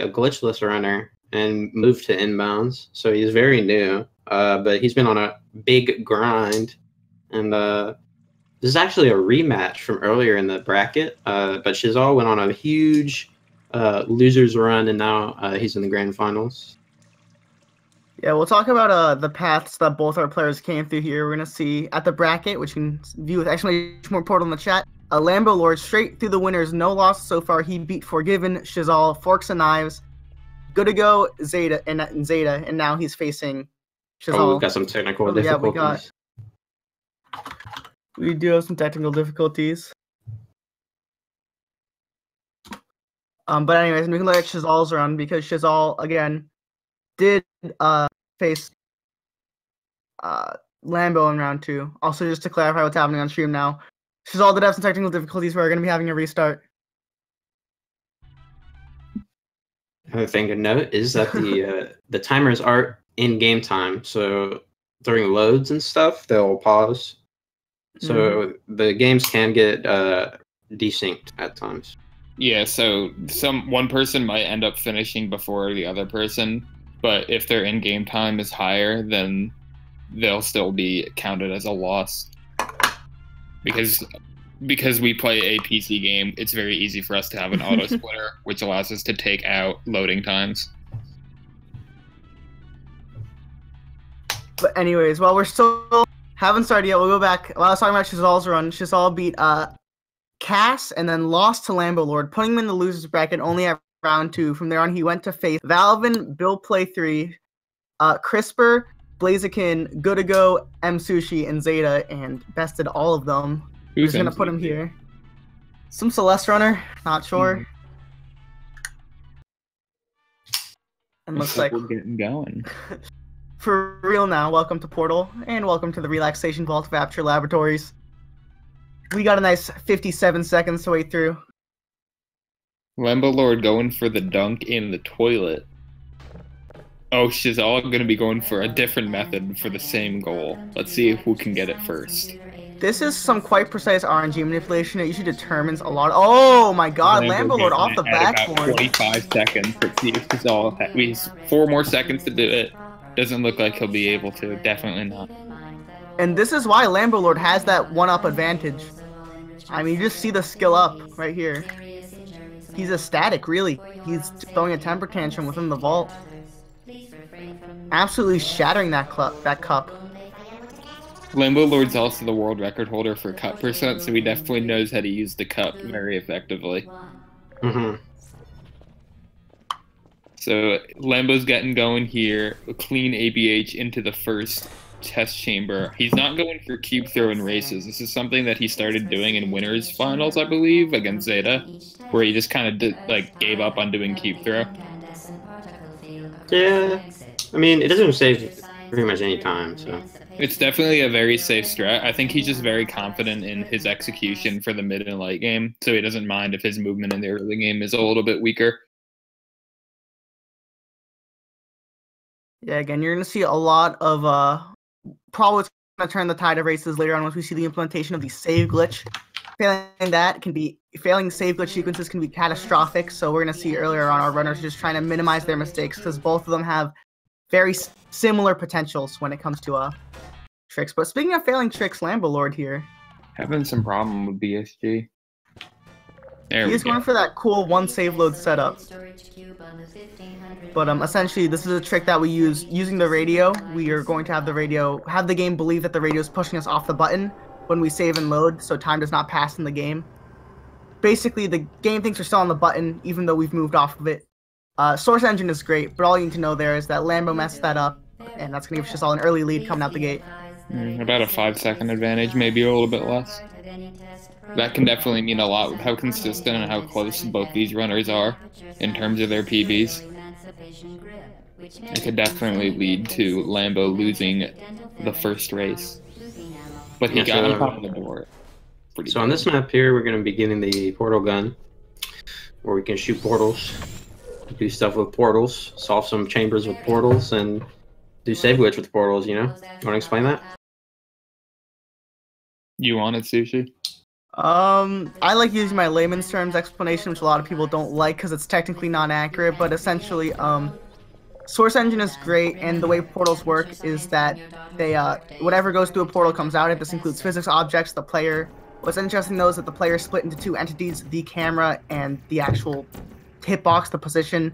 a glitchless runner and moved to inbounds. So he's very new, but he's been on a big grind. And this is actually a rematch from earlier in the bracket. But Shizzal went on a huge losers run, and now he's in the grand finals. Yeah, we'll talk about the paths that both our players came through here. We're going to see at the bracket, which you can view with exclamation more portal in the chat, LamboLord straight through the winners, no loss so far. He beat Forgiven, Shizzal, Forks and Knives, Good to Go, Zeta, and now he's facing Shizzal. Oh, we've got some technical difficulties. We do have some technical difficulties. But anyways, we can look at Shizzal's run because Shizzal, again, did face Lambo in round 2. Also, just to clarify what's happening on stream now, Shizzal did have some technical difficulties. We're going to be having a restart. Another thing to note is that the timers are in game time, so during loads and stuff, they'll pause. So the games can get desynced at times. Yeah, so one person might end up finishing before the other person, but if their in-game time is higher, then they'll still be counted as a loss. Because we play a PC game, it's very easy for us to have an auto splitter, which allows us to take out loading times. But anyways, while we're still haven't started yet, we'll go back. While I was talking about Shizzal's run, Shizzal beat Cass and then lost to LamboLord, putting him in the losers bracket only at round 2. From there on, he went to face Valvin, Bill Play 3, Crisper, Blaziken, Good to Go, M Sushi, and Zeta, and bested all of them. Who's gonna put him here? Some Celeste runner, not sure. And looks like we're getting going. For real now, welcome to Portal, and welcome to the Relaxation Vault of Aperture Laboratories. We got a nice 57 seconds to wait through. LamboLord going for the dunk in the toilet. Oh, she's all going to be going for a different method for the same goal. Let's see who can get it first. This is some quite precise RNG manipulation. It usually determines a lot. Oh my god, LamboLord off the backboard. 25 seconds. Let's see if this all. We have 4 more seconds to do it. Doesn't look like he'll be able to. Definitely not. And this is why LamboLord has that 1-up advantage. I mean, you just see the skill up right here. He's ecstatic, really. He's throwing a temper tantrum within the vault. Absolutely shattering that cup. LamboLord's also the world record holder for cup percent, so he definitely knows how to use the cup very effectively. So Lambo's getting going here. A clean ABH into the first test chamber. He's not going for cube throw in races. This is something that he started doing in winners finals, I believe, against Zeta, where he just kind of gave up on doing cube throw. Yeah, I mean, it doesn't save pretty much any time, so. It's definitely a very safe strat. I think he's just very confident in his execution for the mid and late game, so he doesn't mind if his movement in the early game is a little bit weaker. Yeah, again, you're going to see a lot of probably what's going to turn the tide of races later on once we see the implementation of the save glitch. Failing save glitch sequences can be catastrophic, so we're going to see earlier on our runners just trying to minimize their mistakes because both of them have very similar potentials when it comes to tricks. But speaking of failing tricks, LamboLord here. Having some problem with BSG. He's going for that cool 1 save load setup. But essentially, this is a trick that we use using the radio. We are going to have the game believe that the radio is pushing us off the button when we save and load, so time does not pass in the game. Basically, the game thinks we're still on the button, even though we've moved off of it. Source engine is great, but all you need to know there is that Lambo messed that up, and that's going to give Shizzal an early lead coming out the gate. About a 5-second advantage, maybe a little bit less. That can definitely mean a lot with how consistent and how close both these runners are in terms of their PBs. It could definitely lead to Lambo losing the first race. But he got on top of the board. So on this map here, we're going to be getting the portal gun, where we can shoot portals, do stuff with portals, solve some chambers with portals, and do save glitch with portals, you know? You want to explain that? You want it, Sushi? I like using my layman's terms explanation, which a lot of people don't like because it's technically not accurate, but essentially, Source Engine is great, and the way portals work is that they, whatever goes through a portal comes out. This includes physics objects, the player. What's interesting though is that the player is split into two entities, the camera and the actual hitbox, the position.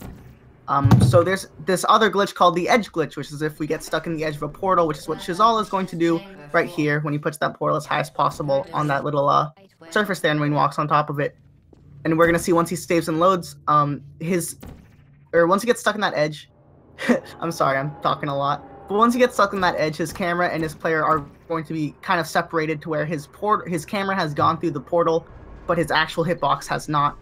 So there's this other glitch called the edge glitch, which is if we get stuck in the edge of a portal, which is what Shizzal is going to do right here when he puts that portal as high as possible on that little surface there and when he walks on top of it. And we're gonna see once he saves and loads, once he gets stuck in that edge, I'm sorry, I'm talking a lot. But once he gets stuck in that edge, his camera and his player are going to be kind of separated to where his camera has gone through the portal, but his actual hitbox has not.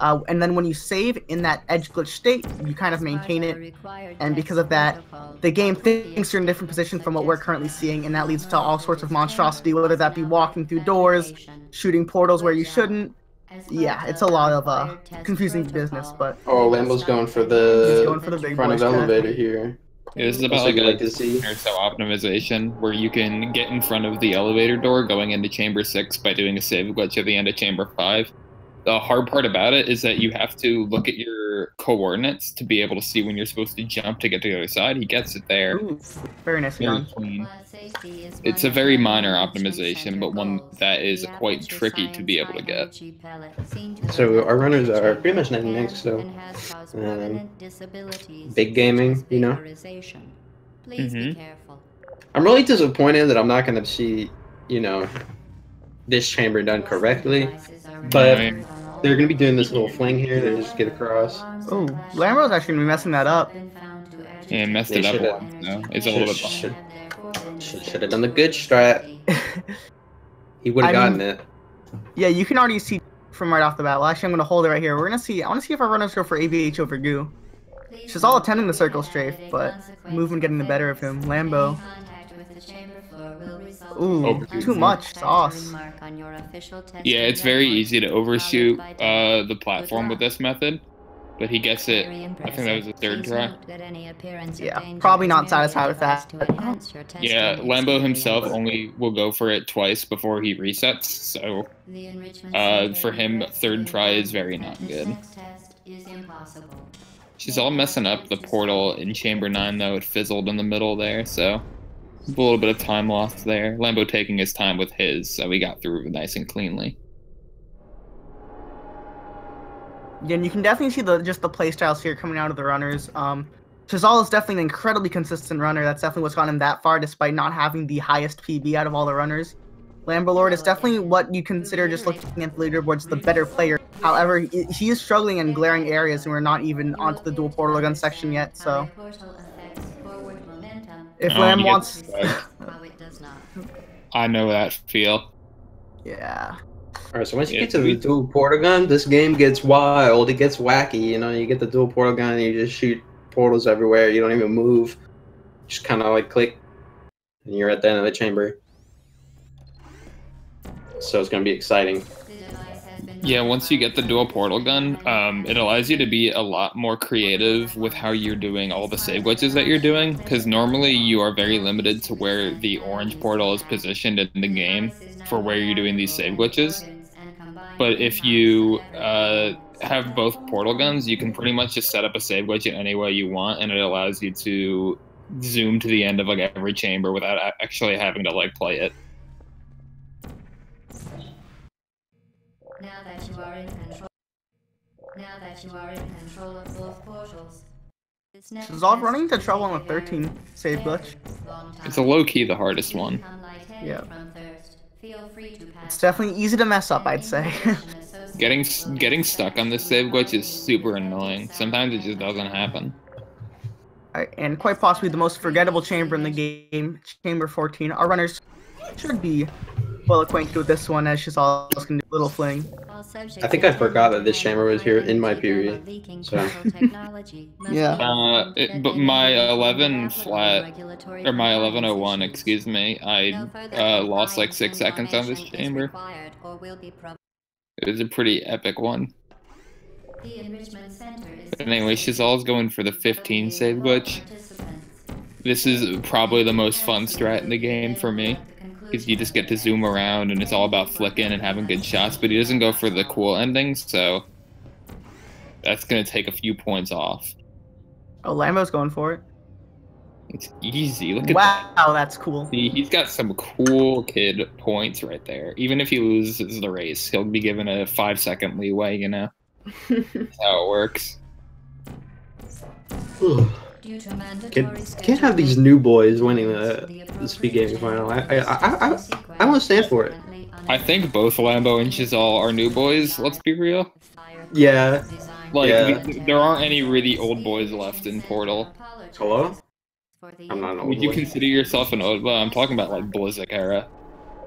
And then when you save in that edge glitch state, you kind of maintain it, and because of that, the game thinks you're in a different position from what we're currently seeing, and that leads to all sorts of monstrosity, whether that be walking through doors, shooting portals where you shouldn't. Yeah, it's a lot of confusing business, but... Oh, Lambo's going for the, big front boys of elevator here. Yeah, this is about like a or so optimization where you can get in front of the elevator door going into chamber 6 by doing a save glitch at the end of chamber 5. The hard part about it is that you have to look at your coordinates to be able to see when you're supposed to jump to get to the other side. He gets it there. Ooh, very nice. Very clean. It's a very minor optimization, but one that is quite tricky to be able to get. So our runners are pretty much neck and neck, so big gaming, you know. I'm really disappointed that I'm not going to see, you know, this chamber done correctly, but they're going to be doing this little fling here. They just get across. Oh, Lambo's actually going to be messing that up. Yeah, messed it up a lot. No, it's a little bit should have done the good strat. He would have gotten it. Yeah, you can already see from right off the bat. Well, actually, I'm going to hold it right here. We're going to see. I want to see if our runners go for ABH over Goo. She's all attending the circle strafe, but movement getting the better of him. Lambo. Ooh, too much sauce. Yeah, it's very easy to overshoot the platform with this method, but he gets it. I think that was the third try. Yeah, probably not satisfied with that. Yeah, Lambo himself only will go for it twice before he resets, so for him, third try is very not good. She's all messing up the portal in chamber 9 though. It fizzled in the middle there, so a little bit of time lost there. Lambo taking his time with his, so we got through nice and cleanly. Yeah, and you can definitely see just the playstyles here coming out of the runners. Shizzal is definitely an incredibly consistent runner. That's definitely what's gotten him that far, despite not having the highest PB out of all the runners. LamboLord is definitely what you consider, just looking at the leaderboards, the better player. However, he is struggling in glaring areas, and we're not even onto the dual portal gun section yet, so... If Lam wants... I know that feel. Yeah. Alright, so once you get to the dual portal gun, this game gets wild. It gets wacky, you know? You get the dual portal gun and you just shoot portals everywhere. You don't even move. Just kind of like click, and you're at the end of the chamber. So it's going to be exciting. Yeah, once you get the dual portal gun, it allows you to be a lot more creative with how you're doing all the save glitches that you're doing, because normally you are very limited to where the orange portal is positioned in the game for where you're doing these save glitches. But if you have both portal guns, you can pretty much just set up a save glitch in any way you want, and it allows you to zoom to the end of like every chamber without actually having to like play it. Now that you are in control of both portals. Shizzal running into trouble on the 13 save glitch. It's a low-key the hardest one. Yeah. It's definitely easy to mess up, I'd say. Getting stuck on this save glitch is super annoying. Sometimes it just doesn't happen. And quite possibly the most forgettable chamber in the game, chamber 14. Our runners should be well acquainted with this one, as Shizzal can do a little fling. I think I forgot that this chamber was here in my PB. So. Yeah. But my 11 flat, or my 1101, excuse me, I lost like 6 seconds on this chamber. It was a pretty epic one. But anyway, Shizzal's going for the 15 save glitch. This is probably the most fun strat in the game for me. because you just get to zoom around and it's all about flicking and having good shots, but he doesn't go for the cool endings, so that's going to take a few points off. Oh, Lambo's going for it. It's easy. Look at that. Wow, that's cool. See, he's got some cool kid points right there. Even if he loses the race, he'll be given a 5-second leeway, you know? That's how it works. Can't have these new boys winning the speed gaming final. I won't stand for it. I think both Lambo and Shizzal are new boys, let's be real. Yeah. Like, there aren't any really old boys left in Portal. Hello? I'm not an old Would you boy. consider yourself an old boy? I'm talking about, like, Blizzak era.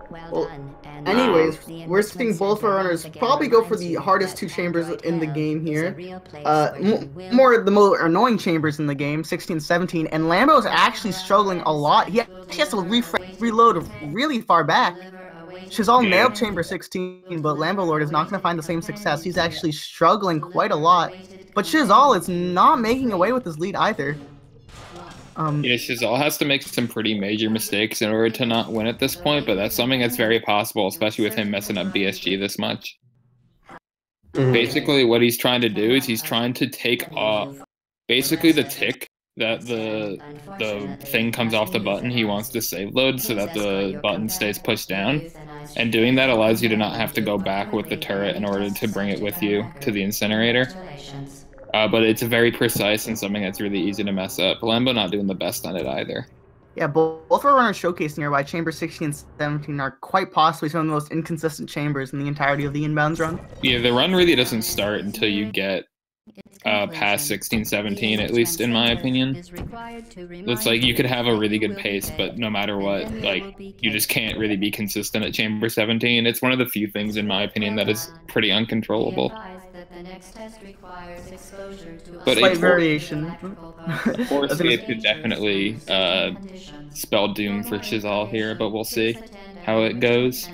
Well, anyways, we're seeing both our runners probably go for the hardest two chambers in the game here. More the more annoying chambers in the game, 16, 17, and Lambo's actually struggling a lot. He has to reload really far back. Shizzal nailed chamber 16, but LamboLord is not going to find the same success. He's actually struggling quite a lot. But Shizzal is not making away with his lead either. Yeah, Shizzal has to make some pretty major mistakes in order to not win at this point, but that's something that's very possible, especially with him messing up BSG this much. Basically, what he's trying to do is he's trying to take off basically the tick that the thing comes off the button. He wants to save load so that the button stays pushed down, and doing that allows you to not have to go back with the turret in order to bring it with you to the incinerator. But it's very precise and something that's really easy to mess up. Lambo not doing the best on it either. Yeah, both our runners showcasing here why Chamber 16 and 17 are quite possibly some of the most inconsistent chambers in the entirety of the inbounds run. Yeah, the run really doesn't start until you get past 16, 17, at least in my opinion. It's like you could have a really good pace, but no matter what, like, you just can't really be consistent at Chamber 17. It's one of the few things, in my opinion, that is pretty uncontrollable. But slight variation. Force escape could definitely spell doom for Shizzal here, but we'll see how it goes.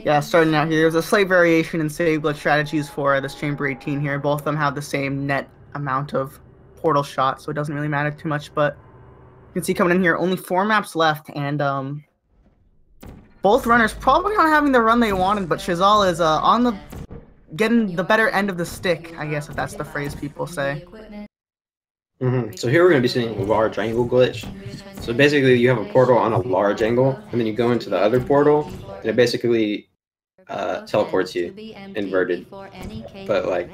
Yeah, starting out here, there's a slight variation in save glitch strategies for this Chamber 18 here. Both of them have the same net amount of portal shots, so it doesn't really matter too much. But you can see coming in here, only 4 maps left, and both runners probably not having the run they wanted, but Shizzal is on the getting the better end of the stick, I guess, if that's the phrase people say. So here we're going to be seeing a large angle glitch. So basically you have a portal on a large angle, and then you go into the other portal, and it basically teleports you inverted. But like,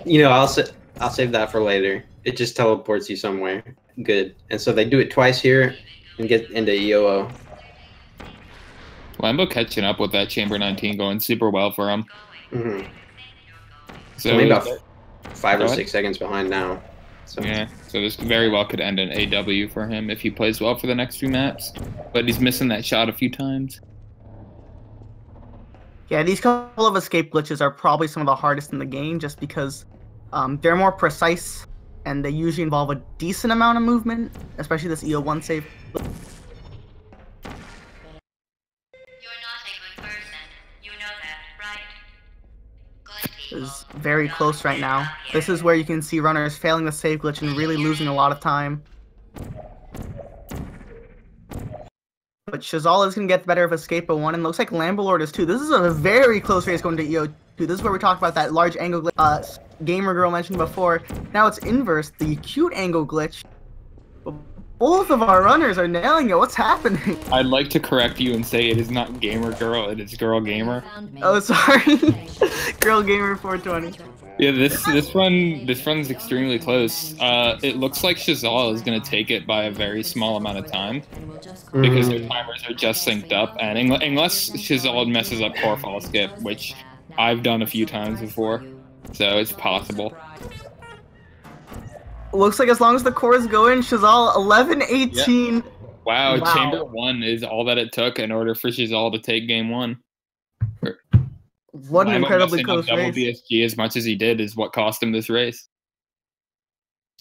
you know, I'll save that for later. It just teleports you somewhere good. And so they do it twice here and get into EOO. Lambo catching up with that Chamber 19 going super well for him. So maybe about 5 or 6 seconds behind now. So. Yeah, so this very well could end an AW for him if he plays well for the next few maps. But he's missing that shot a few times. Yeah, these couple of escape glitches are probably some of the hardest in the game just because they're more precise and they usually involve a decent amount of movement, especially this EO1 save. Is very close right now. This is where you can see runners failing the save glitch and really losing a lot of time. But Shizzal is going to get the better of Escape 1, and looks like LamboLord is too. This is a very close race going to EO2. This is where we talked about that large angle glitch Gamer Girl mentioned before. Now it's inverse, the acute angle glitch. But both of our runners are nailing it. What's happening? I'd like to correct you and say it is not Gamer Girl, it is Girl Gamer. Oh, sorry. Girl Gamer 420. Yeah, this run's extremely close. It looks like Shizzal is gonna take it by a very small amount of time because their timers are just synced up, and unless Shizzal messes up core fall skip, which I've done a few times before, so it's possible. Looks like as long as the core is going, Shizzal 11-18. Yep. Wow, Chamber 1 is all that it took in order for Shizzal to take game 1. What an incredibly close double race. BSG as much as he did is what cost him this race.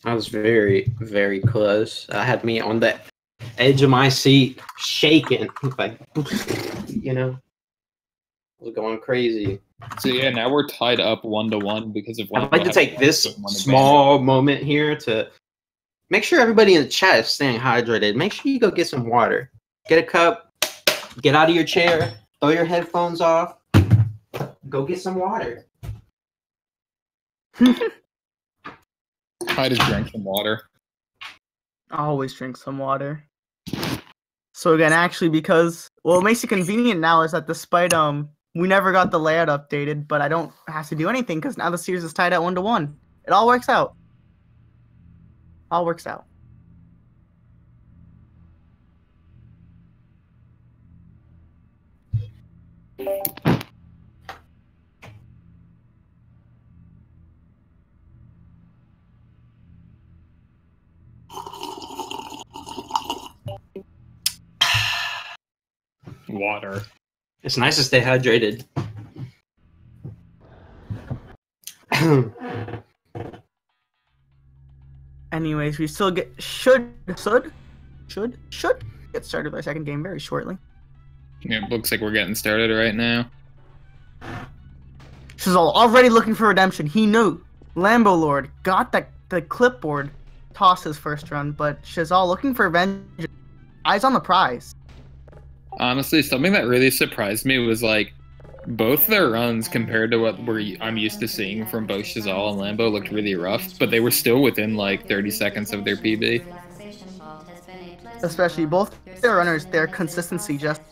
I was very, very close. I had me on the edge of my seat, shaking, like, you know, I was going crazy. So yeah, now we're tied up 1-1 because of one. I'd like to take this small moment here to make sure everybody in the chat is staying hydrated. Make sure you go get some water. get a cup, get out of your chair, throw your headphones off, go get some water. I just drank some water. I always drink some water. So again, actually, because what makes it convenient now is that despite we never got the layout updated, but I don't have to do anything because now the series is tied at 1-1. It all works out. All works out. Water. It's nice to stay hydrated. Anyways, we still should get started with our second game very shortly. Yeah, it looks like we're getting started right now. Shizzal already looking for redemption. He knew LamboLord got the clipboard toss his first run, but Shizzal looking for vengeance. Eyes on the prize. Honestly, something that really surprised me was like both their runs compared to what I'm used to seeing from both Shizzal and Lambo looked really rough, but they were still within like 30 seconds of their PB. Especially both their runners, their consistency just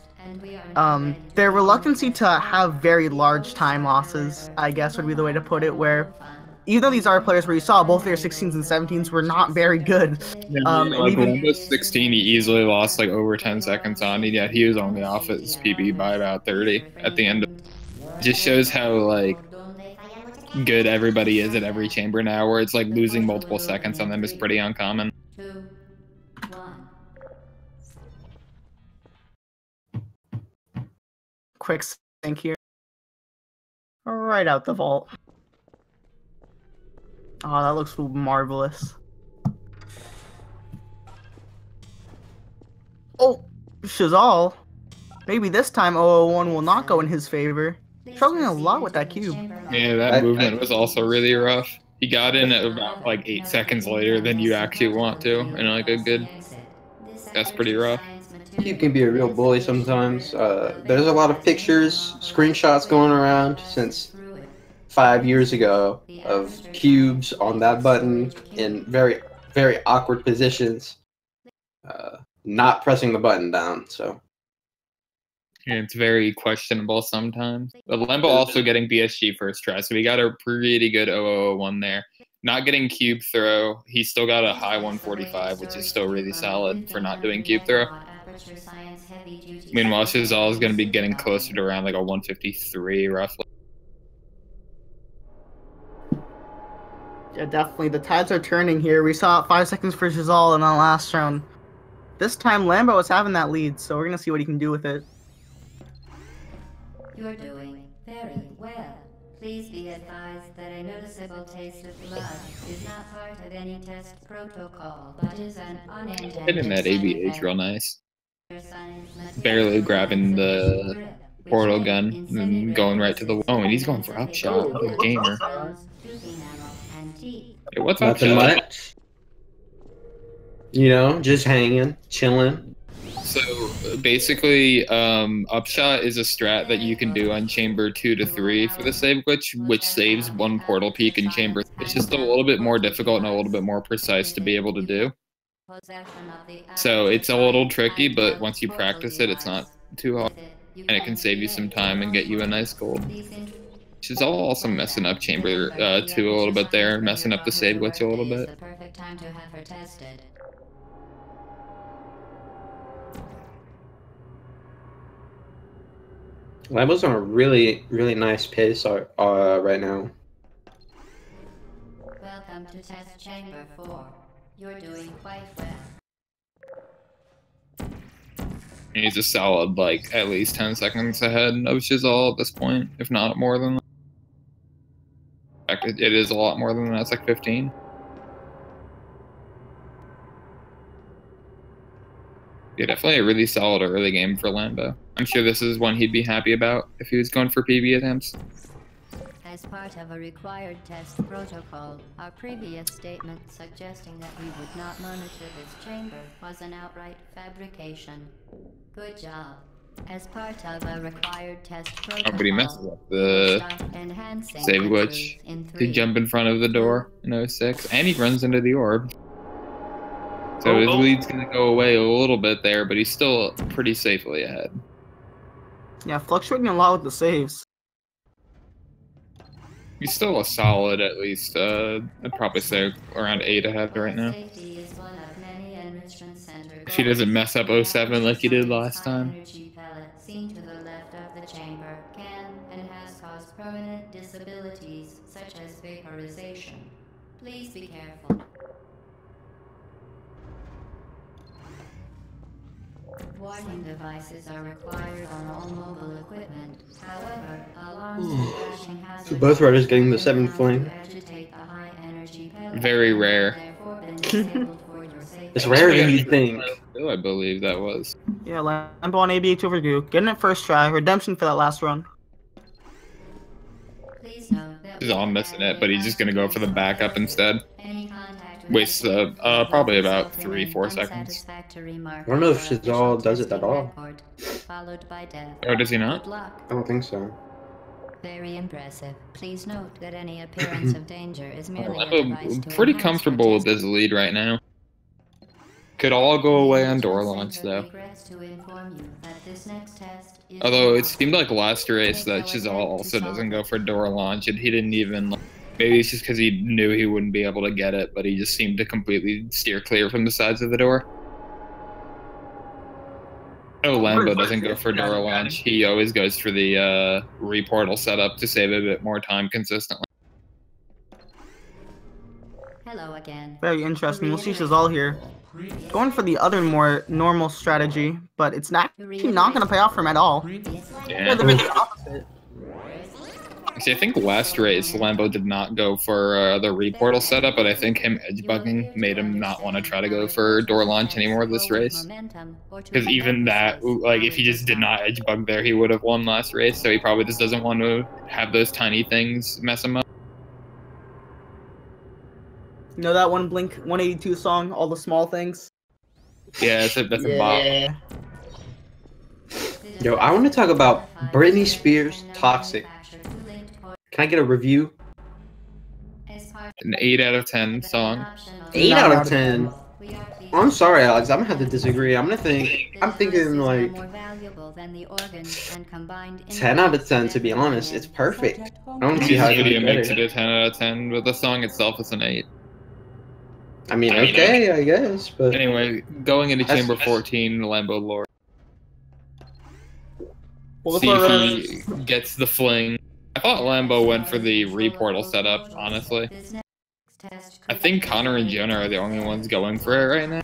their reluctancy to have very large time losses, I guess would be the way to put it, where even though these are players where you saw both their 16s and 17s were not very good. Like Lambo's 16, he easily lost like over 10 seconds on, and yet he was only off his PB by about 30 at the end. It just shows how like good everybody is at every chamber now, where it's like losing multiple seconds on them is pretty uncommon. 2, 1. Quick sync here. Right out the vault. Oh, that looks marvelous. Oh, Shizzal. Maybe this time 001 will not go in his favor. Struggling a lot with that cube. Yeah, that movement was also really rough. He got in at about like 8 seconds later than you actually want to, and like a good. That's pretty rough. Cube can be a real bully sometimes. There's a lot of pictures, screenshots going around since 5 years ago of cubes on that button in very, very awkward positions, not pressing the button down. So Yeah, it's very questionable sometimes. But Lambo also getting BSG first try, so we got a pretty good 0001 there. Not getting cube throw, he still got a high 145, which is still really solid for not doing cube throw. Meanwhile, Shizzal is going to be getting closer to around like a 153 roughly. Yeah, definitely. The tides are turning here. We saw 5 seconds for Shizzal in the last round. This time, Lambo is having that lead, so we're going to see what he can do with it. You're doing very well. Please be advised that a noticeable taste of blood is not part of any test protocol, but is an unintended Hitting that side ABH effect. real nice. Science Barely grabbing the portal gun and going right to the wall, and he's going for upshot. What a gamer. Hey, what's nothing upshot? much. You know, just hanging, chilling. So basically, upshot is a strat that you can do on chamber 2 to 3 for the save glitch, which saves one portal peak in chamber. It's just a little bit more difficult and a little bit more precise to be able to do. So it's a little tricky, but once you practice it, it's not too hard, and it can save you some time and get you a nice gold. She's also messing up chamber 2 a little bit there, messing up the save glitch a little bit. Lambo's on a really, really nice pace right now. Welcome to test chamber 4. You're doing quite well. He's a solid, like, at least 10 seconds ahead of Shizzal at this point, if not more than that. In fact, it is a lot more than that. It's like 15. Yeah, definitely a really solid early game for Lambo. I'm sure this is one he'd be happy about if he was going for PB attempts. As part of a required test protocol, our previous statement suggesting that we would not monitor this chamber was an outright fabrication. Good job. As part of a required test protocol, But he messes up the save glitch to jump in front of the door in 06, and he runs into the orb. So his lead's going to go away a little bit there, but he's still pretty safely ahead. Yeah, fluctuating a lot with the saves. He's still a solid, at least, I'd probably say around 8 ahead right now. If he doesn't mess up 07 like he did last time. Seen to the left of the chamber can and has caused permanent disabilities such as vaporization. Please be careful. Warning devices are required on all mobile equipment. However, alarms and flashing hazards. So both riders getting the 7th flame. Very rare. It's rarer than you'd think. I believe that was. Yeah, Lambo on ABH overdue. Getting it first try. Redemption for that last run. He's all missing it, but he's just gonna go for the backup instead. Wastes probably about 3-4 seconds. I don't know if Shizzal does it at all. Oh, does he not? I don't think so. Very impressive. Please note that any appearance of danger is merely a device to Pretty enhance comfortable with his lead right now. Could all go away on door launch though. Although it seemed like last race that Shizzal also doesn't go for door launch, and he didn't even. Maybe it's just because he knew he wouldn't be able to get it, but he just seemed to completely steer clear from the sides of the door. No, Lambo doesn't go for door launch. He always goes for the reportal setup to save a bit more time consistently. Hello again. Very interesting. We'll see Shizzal here. Going for the other more normal strategy, but it's actually not going to pay off for him at all. Yeah. The opposite. See, I think last race Lambo did not go for the reportal setup, but I think him edge bugging made him not want to try to go for door launch anymore this race. Because even that, like, if he just did not edge bug there, he would have won last race. So he probably just doesn't want to have those tiny things mess him up. You know that one Blink 182 song, All the Small Things? Yeah, that's a bop. Yo, I want to talk about Britney Spears' Toxic. Can I get a review? An 8 out of 10 song. 8 out of 10? I'm sorry, Alex. I'm gonna have to disagree. I'm thinking like 10 out of 10. To be honest, it's perfect. I don't see how The it video could be makes it better. a 10 out of 10, but the song itself is an 8. I mean, okay, I guess, but Anyway, going into Chamber 14, LamboLord. See if he gets the fling. I thought Lambo went for the reportal setup, honestly. I think Connor and Jonah are the only ones going for it right now.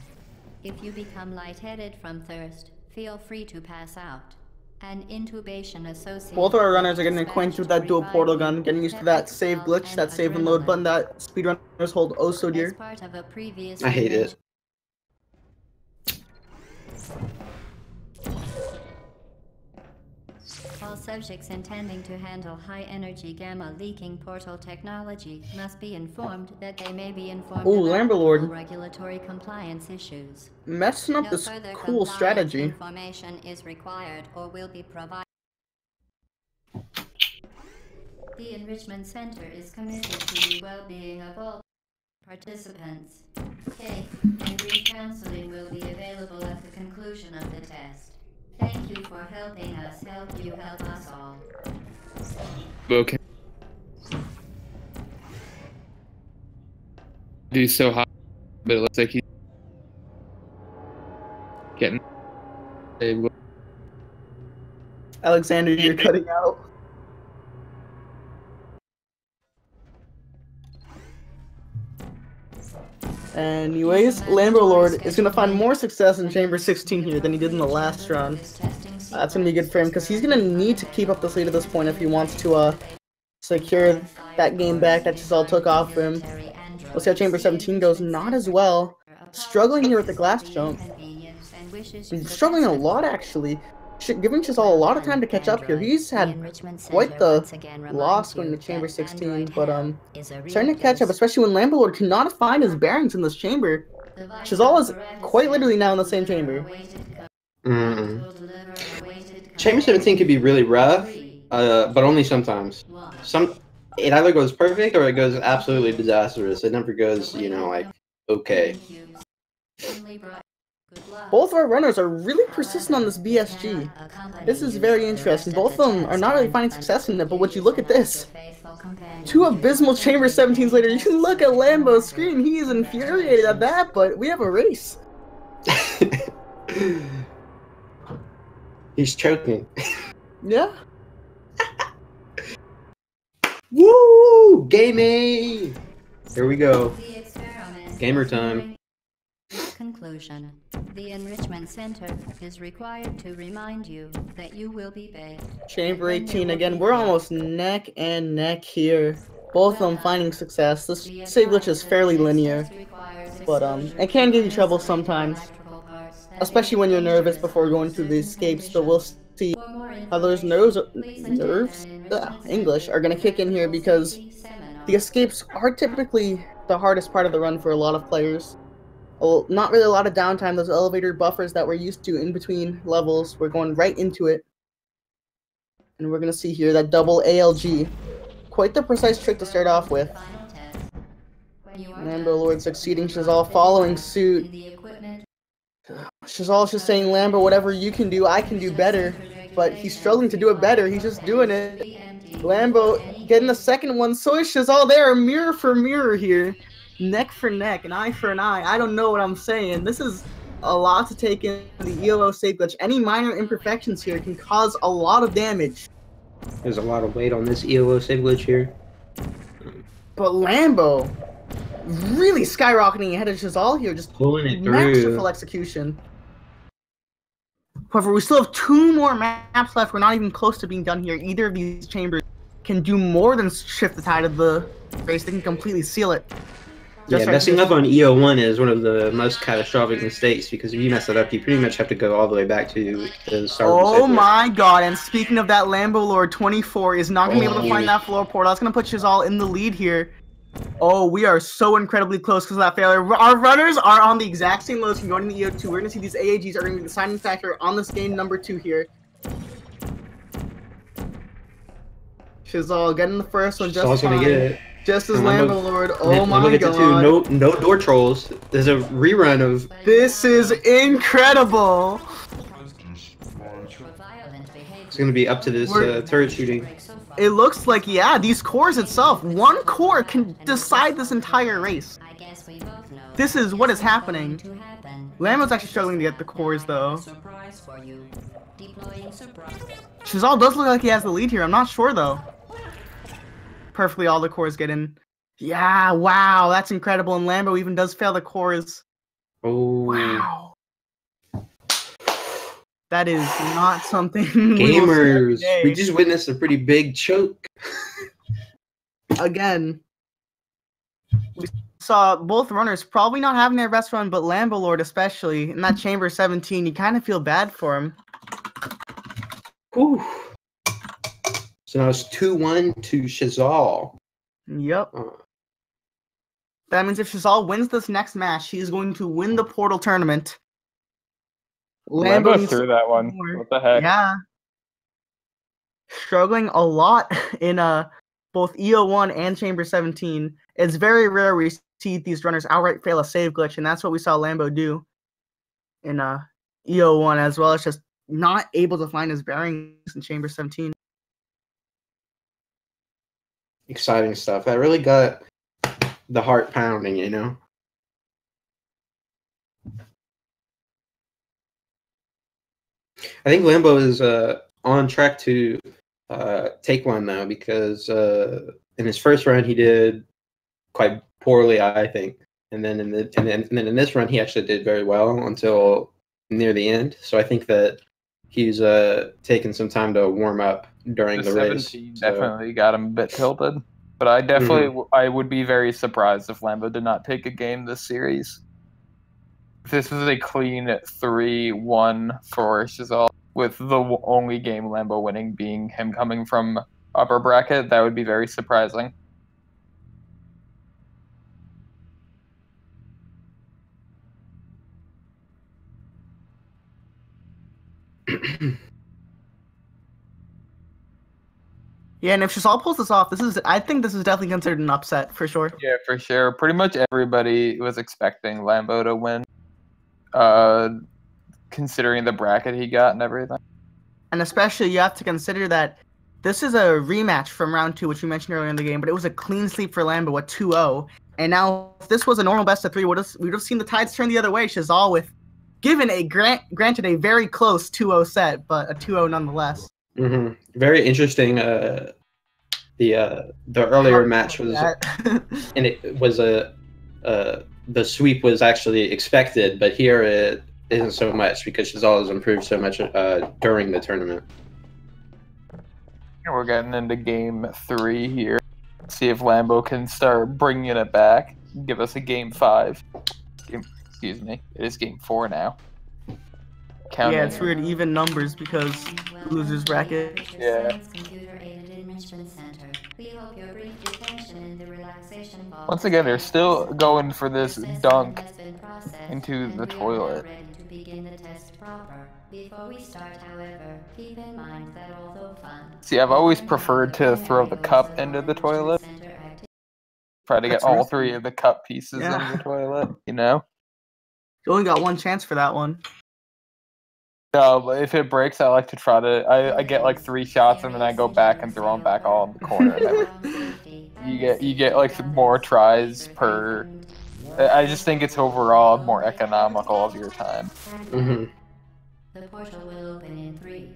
If you become lightheaded from thirst, feel free to pass out. An intubation associated. Both of our runners are getting acquainted with that dual portal gun, getting used to that save glitch, that save and load button that speedrunners hold oh so dear. I hate it. All subjects intending to handle high-energy gamma leaking portal technology must be informed that they may be informed Ooh, about LamboLord. regulatory compliance issues. Messing up No this further cool compliance strategy. Information is required or will be provided. The Enrichment Center is committed to the well-being of all participants. Cake and brief counseling will be available at the conclusion of the test. Thank you for helping us help you help us all. Okay. Do so high, but it looks like he's getting. Alexander, you're cutting out. Anyways, LamboLord is going to find more success in Chamber 16 here than he did in the last run. That's going to be good for him, because he's going to need to keep up this lead at this point if he wants to secure that game back that Shizzal took off him. We'll see how Chamber 17 goes. Not as well. Struggling here with the glass jump. He's struggling a lot, actually. giving Shizzal a lot of time to catch up here. He's had quite the loss going to Chamber 16, but starting to catch up, especially when LamboLord cannot find his bearings in this chamber. Shizzal is quite literally now in the same chamber. Chamber 17 could be really rough, but only sometimes. It either goes perfect or it goes absolutely disastrous. It never goes, you know, like, okay. Both of our runners are really persistent on this BSG. This is very interesting. Both of them are not really finding success in it, but would you look at this? 2 abysmal Chamber 17s later, you can look at Lambo's screen. He is infuriated at that, but we have a race. He's choking. Yeah. Woo! Gaming! Here we go. Gamer time. Conclusion. The Enrichment Center is required to remind you that you will be baked. Chamber 18 again. We're almost neck and neck here. Both of them finding success. This save glitch is fairly linear, but it can give you trouble sometimes, especially when you're nervous before going through the escapes. But we'll see how those English are gonna kick in here, because the escapes are typically the hardest part of the run for a lot of players. Well, not really a lot of downtime. Those elevator buffers that we're used to in between levels, we're going right into it. And we're going to see here that double ALG. Quite the precise trick to start off with. LamboLord succeeding, Shizzal following suit. Shizzal's just saying, Lambo, whatever you can do, I can do better. But he's struggling to do it better. He's just doing it. Lambo getting the second one. So is Shizzal. There, mirror for mirror here. Neck for neck, an eye for an eye. I don't know what I'm saying. This is a lot to take in the ELO save glitch. Any minor imperfections here can cause a lot of damage. There's a lot of weight on this ELO save glitch here. But Lambo really skyrocketing ahead of Shizzal here, just pulling it through. Masterful execution. However, we still have 2 more maps left. We're not even close to being done here. Either of these chambers can do more than shift the tide of the race. They can completely seal it. Yeah, messing up on EO1 is one of the most catastrophic mistakes, because if you mess it up, you pretty much have to go all the way back to the start of the Oh my god, and speaking of that, LamboLord24 is not going to be able to find that floor portal. That's going to put Shizzal in the lead here. Oh, we are so incredibly close because of that failure. Our runners are on the exact same lows from going to the EO2. We're going to see these AAGs are going to be the deciding factor on this game number 2 here. Shizzal getting the first one just fine. Get it. Just as LamboLord. Oh my god. No door trolls. There's a rerun of. This is incredible. It's gonna be up to this turret shooting. It looks like, yeah, these cores itself. One core can decide this entire race. This is what is happening. Lambo's actually struggling to get the cores though. Shizzal does look like he has the lead here. I'm not sure though. Perfectly, all the cores get in. Yeah, wow, that's incredible. And Lambo even does fail the cores. Oh, wow. That is not something. Gamers, we just witnessed a pretty big choke. Again, we saw both runners probably not having their best run, but LamboLord especially in that Chamber 17, you kind of feel bad for him. Ooh. So now it's 2-1 to Shizzal. Yep. That means if Shizzal wins this next match, he's going to win the Portal tournament. Lambo threw that one. What the heck? Yeah. Struggling a lot in both EO1 and Chamber 17. It's very rare we see these runners outright fail a save glitch, and that's what we saw Lambo do in EO1 as well. It's just not able to find his bearings in Chamber 17. Exciting stuff. That really got the heart pounding, you know? I think Lambo is on track to take one now, because in his first run he did quite poorly, I think, and then in this run he actually did very well until near the end. So I think that he's taken some time to warm up during the race. Definitely got him a bit tilted, but I definitely I would be very surprised if Lambo did not take a game this series. If this was a clean 3-1 for Shizzal. with the only game Lambo winning being him coming from upper bracket, that would be very surprising. Yeah, and if Shizzal pulls this off, I think this is definitely considered an upset for sure. Yeah, for sure. Pretty much everybody was expecting Lambo to win, considering the bracket he got and everything. And especially, you have to consider that this is a rematch from round 2, which we mentioned earlier in the game, but it was a clean sweep for Lambo at 2-0. And now, if this was a normal best of 3, we would have seen the tides turn the other way. Shizzal with given a granted a very close 2-0 set, but a 2-0 nonetheless. Mm-hmm. Very interesting. The earlier match was, and it was the sweep was actually expected, but here it isn't so much because Shizzal has improved so much during the tournament. We're getting into game 3 here. See if Lambo can start bringing it back. Give us a game 5. Excuse me. It is game 4 now. Yeah, it's weird, even numbers because losers bracket. Yeah. Once again, they're still going for this dunk into the toilet. See, I've always preferred to throw the cup into the toilet. Try to get all 3 of the cup pieces in the toilet, you know? You only got one chance for that one. No, but if it breaks, I like to try to. I get like 3 shots and then I go back and throw them back all in the corner. you get like more tries per. I just think it's overall more economical of your time. Mm-hmm. The portal will open in 3,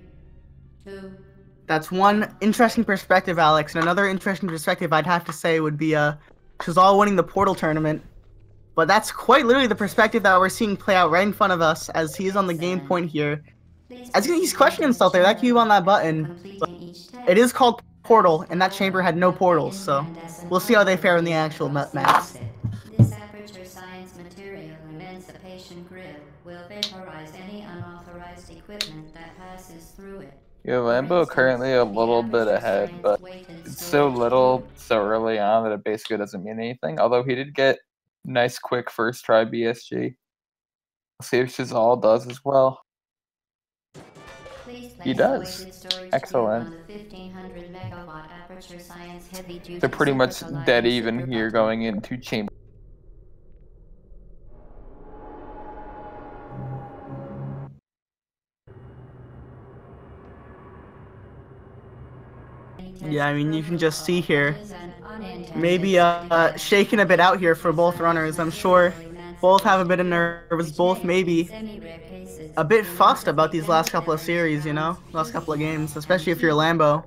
2. That's one interesting perspective, Alex. And another interesting perspective I'd have to say would be Shizzal winning the portal tournament. But that's quite literally the perspective that we're seeing play out right in front of us as he is on the game point here. As he's questioning himself there, that cube on that button. It is called Portal, and that chamber had no portals, so we'll see how they fare in the actual match. This aperture science material emancipation grid will vaporize any unauthorized equipment that passes through it. Yeah, Lambo currently a little bit ahead, but it's so little so early on that it basically doesn't mean anything. Although he did get nice quick first try BSG. We'll see if Shizzal does as well. He does. Excellent. They're pretty much dead even here going into chamber. Yeah, I mean, you can just see here, maybe shaking a bit out here for both runners. I'm sure both have a bit of nerves, both maybe a bit fussed about these last couple of series, you know? Last couple of games, especially if you're Lambo.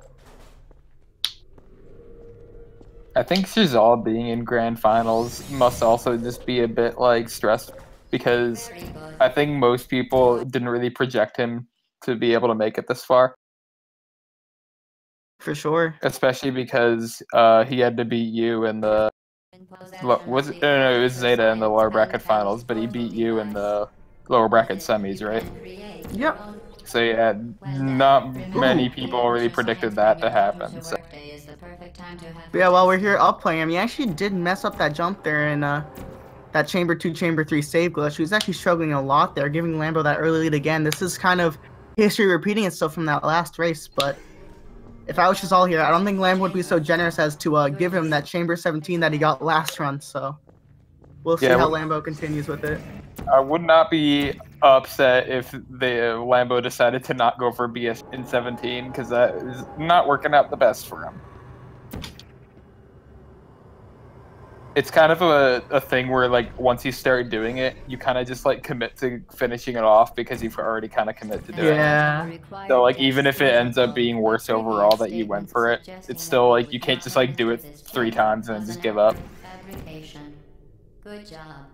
I think Shizzal being in grand finals must also just be a bit like stressed because I think most people didn't really project him to be able to make it this far. For sure. Especially because he had to beat you in the it was Zeta in the lower bracket finals, but he beat you in the lower bracket semis, right? Yep. So yeah, not many people really predicted that to happen. So. Yeah, while we're here up playing him, he actually did mess up that jump there in that chamber 2, chamber 3 save glitch. He was actually struggling a lot there, giving Lambo that early lead again. This is kind of history repeating itself from that last race, but if I was Shizzal here, I don't think Lambo would be so generous as to give him that chamber 17 that he got last run, so we'll see how Lambo continues with it. I would not be upset if the Lambo decided to not go for BS in 17 because that is not working out the best for him. It's kind of a thing where like once you start doing it, you kind of just like commit to finishing it off because you've already kind of committed to doing it. So like even if it ends up being worse overall that you went for it, it's still like you can't just like do it 3 times and then just give up. Good job.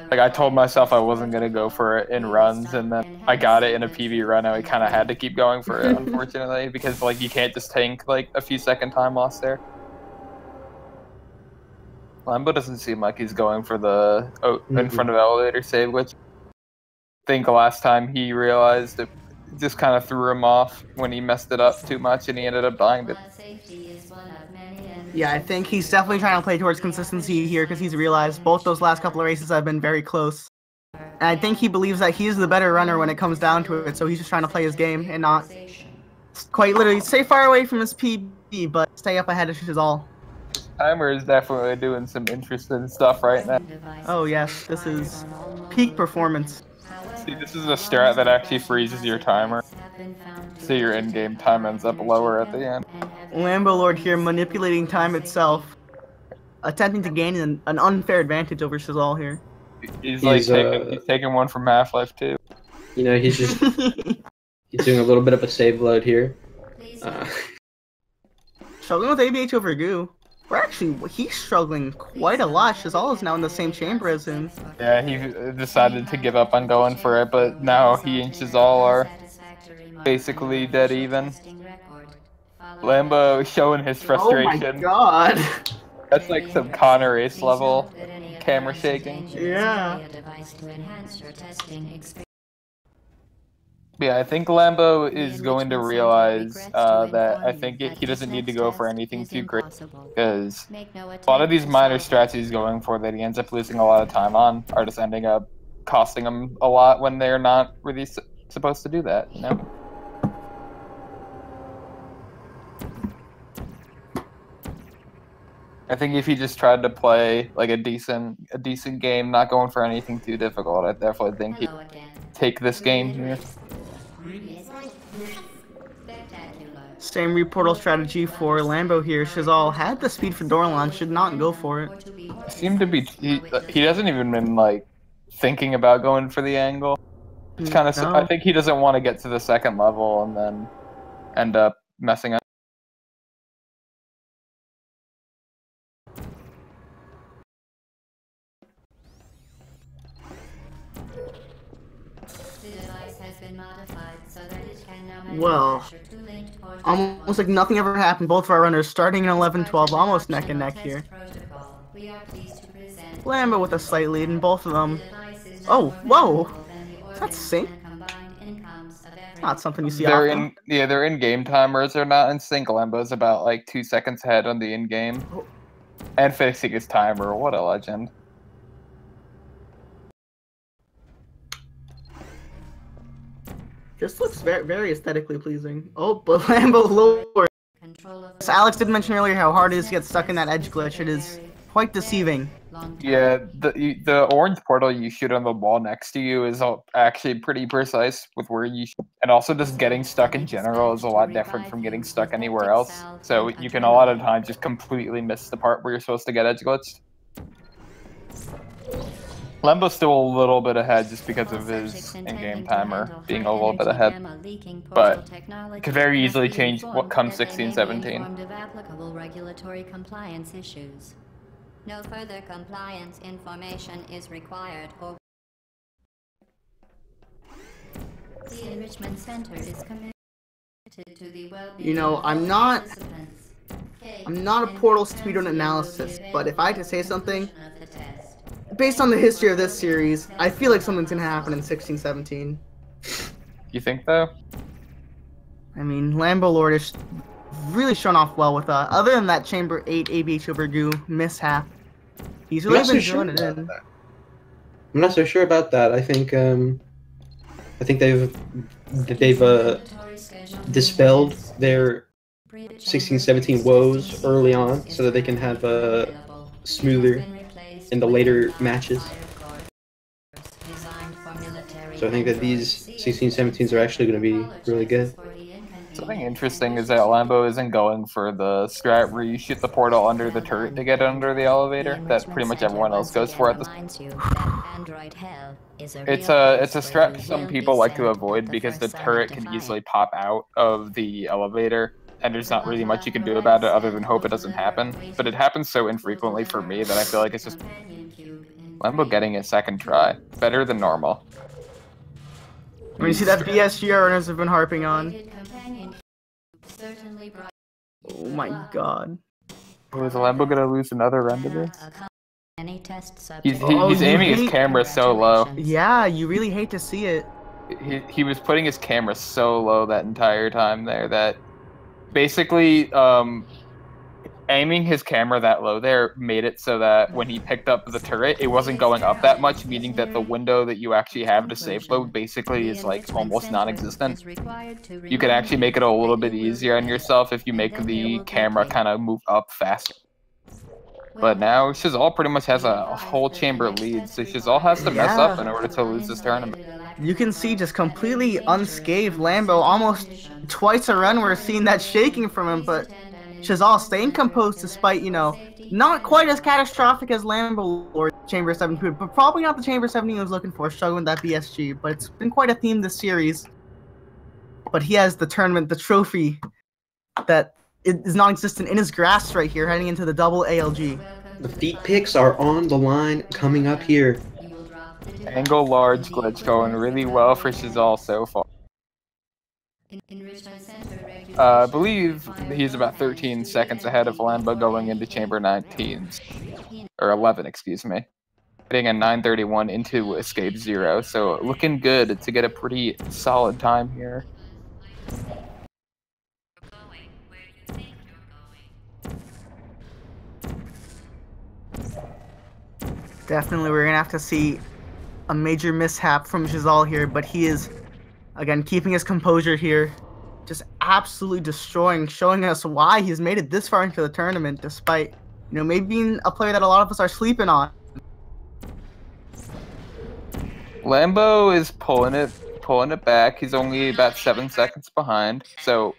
Like I told myself I wasn't gonna go for it in runs, and then I got it in a PB run, and I kind of had to keep going for it, unfortunately, because like you can't just tank like a few second time loss there. Lambo doesn't seem like he's going for the in front of elevator save, which I think last time he realized just kind of threw him off when he messed it up too much, and he ended up dying to. Yeah, I think he's definitely trying to play towards consistency here because he's realized both those last couple of races have been very close. And I think he believes that he's the better runner when it comes down to it, so he's just trying to play his game and not quite literally stay far away from his PB, but stay up ahead of Shizzal. Timer is definitely doing some interesting stuff right now. Oh yes, this is peak performance. See, this is a strat that actually freezes your timer, so your in-game time ends up lower at the end. LamboLord here manipulating time itself, attempting to gain an unfair advantage over Shizzal here. He's taking one from Half-Life 2. You know, he's just he's doing a little bit of a save load here. Struggling with ABH over Goo. He's struggling quite a lot. Shizzal is now in the same chamber as him. Yeah, he decided to give up on going for it, but now he and Shizzal are basically dead even. Lambo showing his frustration. Oh my god! That's like some Connor Ace level camera shaking. Yeah. Yeah, I think Lambo is going to realize that I think he doesn't need to go for anything too great, because a lot of these minor strats he's going for that he ends up losing a lot of time on are just ending up costing him a lot when they're not really supposed to do that, you know? I think if he just tried to play like a decent game, not going for anything too difficult, I definitely think he'd take this game here. Same reportal strategy for Lambo here. Shizzal had the speed for Dorlan, should not go for it. Seemed to be he hasn't even been like thinking about going for the angle. It's kind of No. I think he doesn't want to get to the second level and then end up messing up. Well, almost like nothing ever happened. Both of our runners starting in 11-12, almost neck and neck here. Lambo with a slight lead in both of them. Oh, whoa! That's sync. It's not something you see often. Their in-game timers are not in sync. Lambo's about like 2 seconds ahead on the in-game. And fixing his timer, what a legend. This looks very, very aesthetically pleasing. Oh, but LamboLord. So Alex did mention earlier how hard it is to get stuck in that edge glitch. It is quite deceiving. Yeah, the orange portal you shoot on the wall next to you is actually pretty precise with where you shoot. And also just getting stuck in general is a lot different from getting stuck anywhere else. So you can a lot of times just completely miss the part where you're supposed to get edge glitched. Lambo's still a little bit ahead just because of his in-game timer being a little bit ahead, but it could very easily change what comes 16-17. No further compliance information is required. The Enrichment Center is committed to the well-being. You know, I'm not a portal speedrun analysis, but if I had to say something, based on the history of this series, I feel like something's gonna happen in 16-17. You think though? I mean, LamboLord is really shown off well with other than that Chamber 8 ABH over Goo mishap. He's really been doing it in. I'm not so sure about that. I think they've dispelled their 16-17 woes early on so that they can have a smoother in the later matches. So I think that these 16-17s are actually going to be really good. Something interesting is that Lambo isn't going for the strat where you shoot the portal under the turret to get under the elevator. That pretty much everyone else goes for at this. It's a strat some people like to avoid because the turret can easily pop out of the elevator, and there's not really much you can do about it other than hope it doesn't happen. But it happens so infrequently for me that I feel like it's just Lambo getting a second try. Better than normal. When you see that BSG our runners have been harping on. Oh my god. Oh, is Lambo gonna lose another run to this? He's Oh, aiming his camera so low. Yeah, you really hate to see it. he was putting his camera so low that entire time there that basically aiming his camera that low there made it so that when he picked up the turret, it wasn't going up that much, meaning that the window that you actually have to safe load basically is like almost non-existent. You could actually make it a little bit easier on yourself if you make the camera kind of move up faster. But now Shizzal pretty much has a whole chamber lead, so Shizzal has to mess up in order to lose this tournament. You can see just completely unscathed Lambo, almost twice a run we're seeing that shaking from him, but Shizzal staying composed despite, you know, not quite as catastrophic as LamboLord Chamber 17, but probably not the Chamber 17 he was looking for, struggling with that BSG, but it's been quite a theme this series. But he has the tournament, the trophy, that is non-existent in his grasp right here, heading into the double ALG. The feet picks are on the line coming up here. Angle large glitch going really well for Shizzal so far. I believe he's about 13 seconds ahead of Lambo going into chamber 19, or 11, excuse me. Hitting a 9:31 into escape 0, so looking good to get a pretty solid time here. Definitely, we're gonna have to see a major mishap from Shizzal here, but he is, again, keeping his composure here, just absolutely destroying, showing us why he's made it this far into the tournament, despite, you know, maybe being a player that a lot of us are sleeping on. Lambo is pulling it back. He's only about 7 seconds behind. So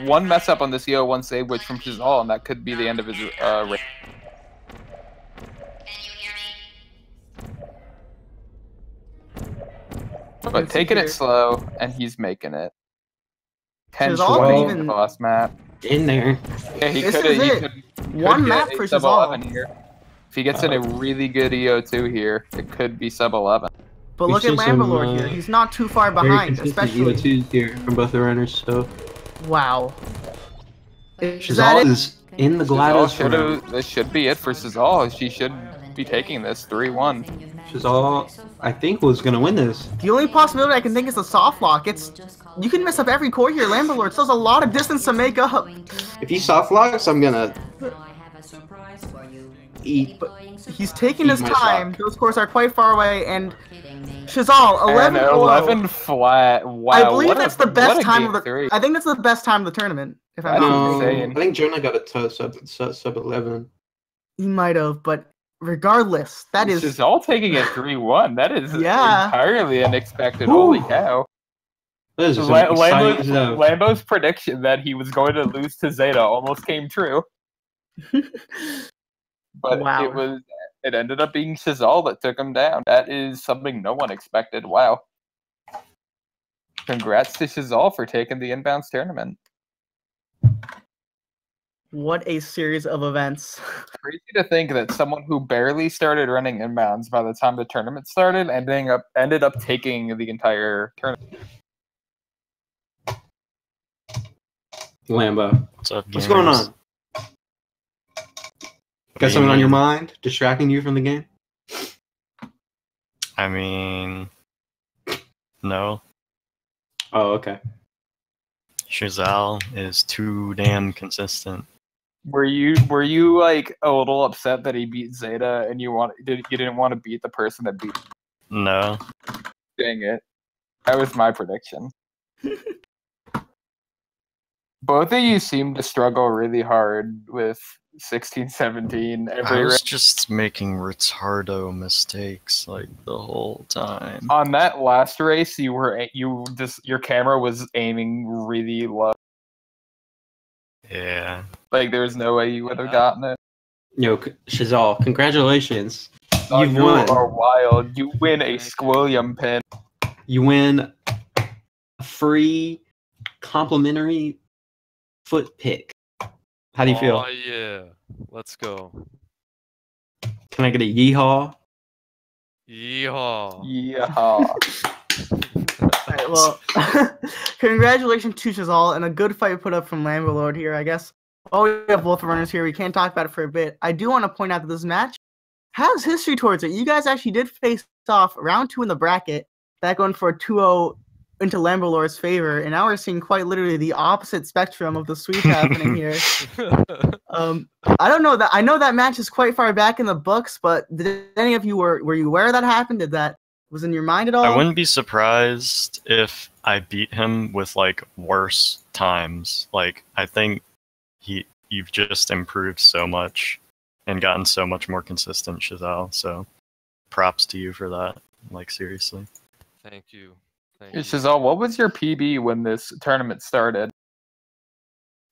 one mess up on this EO1 save, which from Shizzal, and that could be the end of his race. But taking it slow, and he's making it. 10-20 in the last map. In there. Yeah, he could one map for sub-11 here. If he gets in a really good EO2 here, it could be sub-11. But look at LamboLord here. He's not too far behind, especially EO2s here from both the runners. So. Wow. Shizzal is in the GLaDOS. This should be it for Shizzal. She should be taking this 3-1. Shizzal, I think, was gonna win this. The only possibility I can think is a soft lock. You can mess up every core here. LamboLord still has a lot of distance to make up. If he soft locks, I'm gonna eat. But he's taking his time. Those cores are quite far away, and Shizzal 11 flat. Wow. I believe that's the best time of the. I think that's the best time of the tournament. If I'm not mistaken. I think Jonah got a sub 11. He might have, but. Regardless, that is Shizzal taking it 3-1. That is entirely unexpected. Holy cow! Lambo's prediction that he was going to lose to Zeta almost came true. But it ended up being Shizzal that took him down. That is something no one expected. Wow! Congrats to Shizzal for taking the inbounds tournament. What a series of events. Crazy to think that someone who barely started running inbounds by the time the tournament started ended up taking the entire tournament. Lambo. What's up, What's going on? Got something on your mind? Distracting you from the game? I mean, no. Oh, okay. Shizzal is too damn consistent. Were you like a little upset that he beat Zeta and you didn't want to beat the person that beat him? No. Dang it. That was my prediction. Both of you seem to struggle really hard with 16-17 I was just making retardo mistakes like the whole time. On that last race, your camera was aiming really low. Yeah. Like there was no way you would have gotten it. Yo, Shizzal, congratulations. Oh, You've won. You are wild. You win a Squilliam pin. You win a free complimentary foot pick. How do you feel? Oh yeah, let's go. Can I get a yeehaw? Yeehaw. Yeehaw. Alright, well, congratulations to Shizzal and a good fight put up from LamboLord here, I guess. Oh, we have both runners here. We can't talk about it for a bit. I do want to point out that this match has history towards it. You guys actually did face off round 2 in the bracket. that going for a 2-0 into LamboLord's favor, and now we're seeing quite literally the opposite spectrum of the sweep happening here. I don't know that I know that match is quite far back in the books, but did any of you were you aware that happened? Did that was in your mind at all? I wouldn't be surprised if I beat him with like worse times. Like I think you've just improved so much and gotten so much more consistent, Shizzal. So props to you for that. Like seriously. Thank you. Thank Hey, you. Shizzal, what was your PB when this tournament started?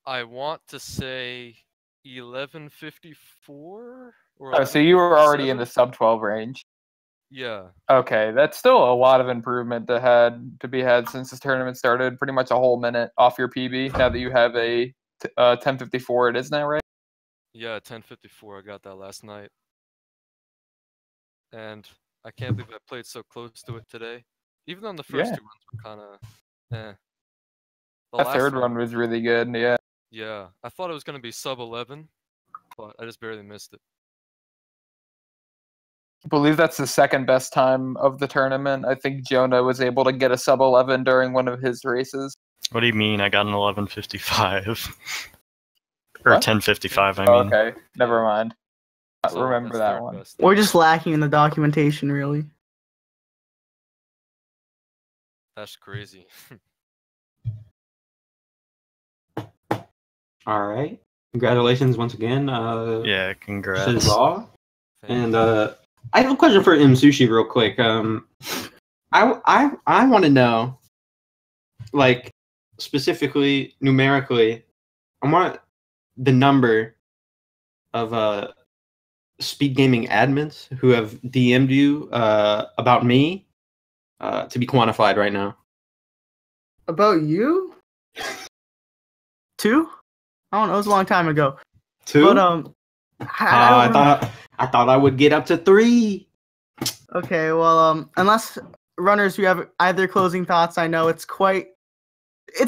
I want to say 1154 or Oh, so you were already in 1157? the sub 12 range. Yeah. Okay, that's still a lot of improvement to be had since this tournament started. Pretty much a whole minute off your PB. Now that you have a 1054, it is now, right? Yeah, 1054. I got that last night. And I can't believe I played so close to it today. Even though the first Yeah. two runs were kind of eh. The That last third run was really good. Yeah. Yeah, I thought it was going to be sub 11, but I just barely missed it. I believe that's the second best time of the tournament. I think Jonah was able to get a sub 11 during one of his races. What do you mean? I got an 11:55 or What? 10:55. I Oh, mean, okay, never mind. I So remember that's that third one. best. We're just lacking in the documentation, really. That's crazy. All right. Congratulations once again. yeah, congrats. Shizzal. Thank And you. I have a question for M Sushi real quick. I want to know, like, specifically numerically, I want the number of speed gaming admins who have DM'd you about me to be quantified right now. About you? 2? I don't know. It was a long time ago. 2? But I don't remember. I thought I would get up to 3. Okay, well, unless runners, you have either closing thoughts, I know it's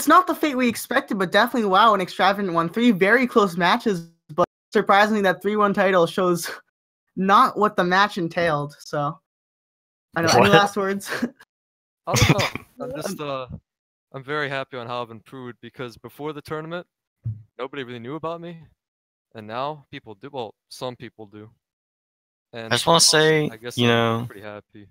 not the fate we expected, but definitely wow, an extravagant one. 3 very close matches, but surprisingly, that 3-1 title shows not what the match entailed. So, I know. Any What? last words? I don't know. I'm just I'm very happy on how I've improved because before the tournament, nobody really knew about me, and now people do. Well, some people do. And I just want to say, I guess you I'm know, pretty happy.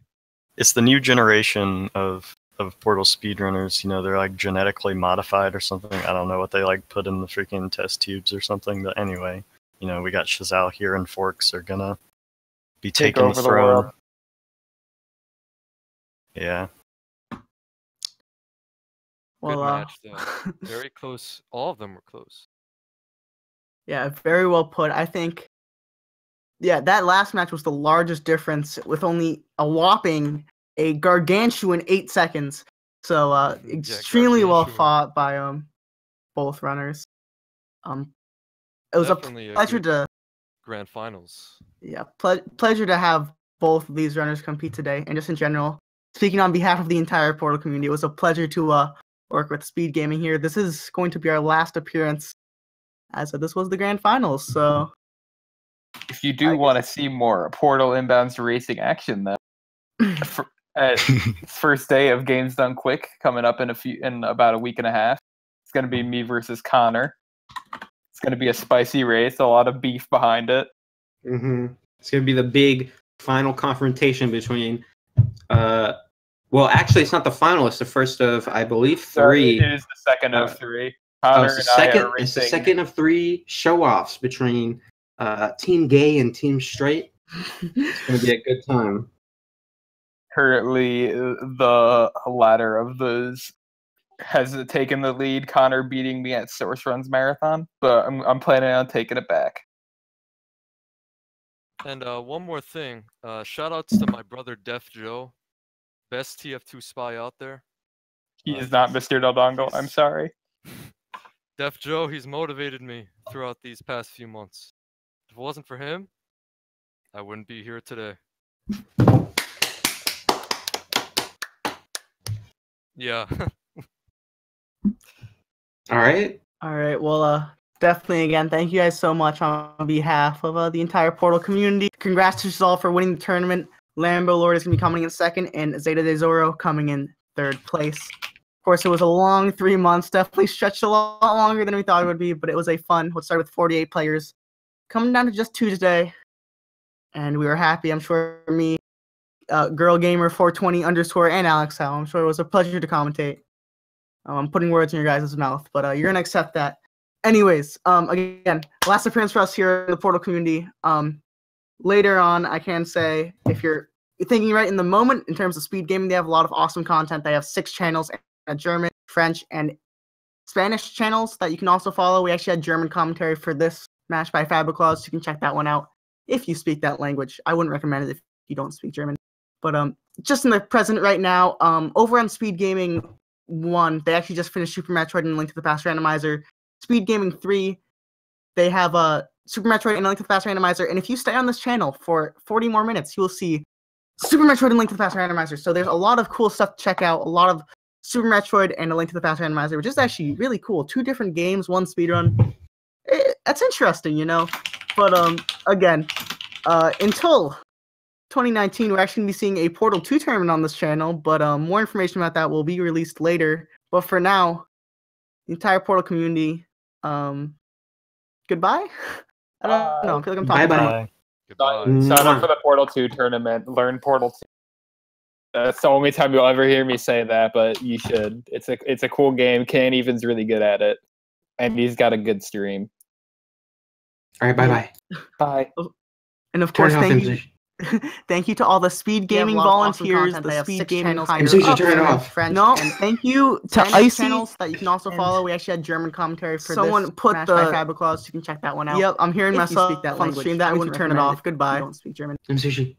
it's the new generation of Portal speedrunners. You know, they're like genetically modified or something. I don't know what they like put in the freaking test tubes or something. But anyway, you know, we got Shizzal here, and Forks are gonna be Take taking over the the throne. world. Yeah. Good Well, match though. Very close. All of them were close. yeah, very well put. I think, yeah, that last match was the largest difference with only a gargantuan 8 seconds. So, extremely well gargantuan. fought by both runners. It was Definitely a a pleasure good to grand finals. yeah, pleasure to have both of these runners compete today, and just in general, speaking on behalf of the entire Portal community, it was a pleasure to work with Speed Gaming here. This is going to be our last appearance, as this was the grand finals. So, If you do want to see more Portal Inbounds racing action, though, first day of Games Done Quick coming up in about a week and a half. It's going to be me versus Connor. It's going to be a spicy race, a lot of beef behind it. Mm-hmm. It's gonna be the big final confrontation between. Well, actually, it's not the final. It's the first of, I believe, 3. It is the second of 3. Oh, Connor it's and I are it's the racing. second of 3 show-offs between Team Gay and Team Straight. It's gonna be a good time. Currently, the latter of those has taken the lead. Connor beating me at Source Runs Marathon, but I'm planning on taking it back. And one more thing. Shoutouts to my brother Def Joe, best TF2 spy out there. He is not Mr. Del Dongle. I'm sorry. Def Joe, he's motivated me throughout these past few months. If it wasn't for him, I wouldn't be here today. Yeah. All right. all right, well, definitely again, thank you guys so much on behalf of the entire Portal community. Congrats to us all for winning the tournament. LamboLord is going to be coming in second, and Zeta de Zoro coming in third place. Of course, it was a long 3 months, definitely stretched a lot longer than we thought it would be, but it was a fun. Let's start with 48 players, coming down to just 2 today, and we were happy. I'm sure me, Girl Gamer 420 _ and Alex Howe. I'm sure it was a pleasure to commentate. I'm putting words in your guys' mouth, but you're gonna accept that. Anyways, again, last appearance for us here in the Portal community. Later on, I can say if you're thinking right in the moment in terms of speed gaming, they have a lot of awesome content. They have 6 channels, German, French, and Spanish channels that you can also follow. We actually had German commentary for this match by Fabriclaws, so you can check that one out if you speak that language. I wouldn't recommend it if you don't speak German. But just in the present right now, over on Speed Gaming 1, they actually just finished Super Metroid and Link to the Past Randomizer. Speed Gaming 3, they have Super Metroid and Link to the Past Randomizer. And if you stay on this channel for 40 more minutes, you will see Super Metroid and Link to the Past Randomizer. So there's a lot of cool stuff to check out. A lot of Super Metroid and A Link to the Past Randomizer, which is actually really cool. 2 different games, 1 speedrun. That's interesting, you know? But again, until 2019, we're actually going to be seeing a Portal 2 tournament on this channel, but more information about that will be released later. But for now, the entire Portal community, goodbye? I don't know. I feel like I'm talking Bye-bye. Goodbye. Sign up for the Portal 2 tournament. Learn Portal 2. That's the only time you'll ever hear me say that, but you should. It's a cool game. Can Even's really good at it, and he's got a good stream. All right, bye-bye. Bye. And of course, Turn it off, thank you. MZ. Thank you to all the speed gaming volunteers, the speed gaming MZ, turn it off. French. No, and thank you to Icy channels that you can also follow. We actually had German commentary for someone this put the Fabriclaws, so you can check that one out. Yep, I'm hearing myself speak that on stream. That means you turn it off. Goodbye. Don't speak German. MZ.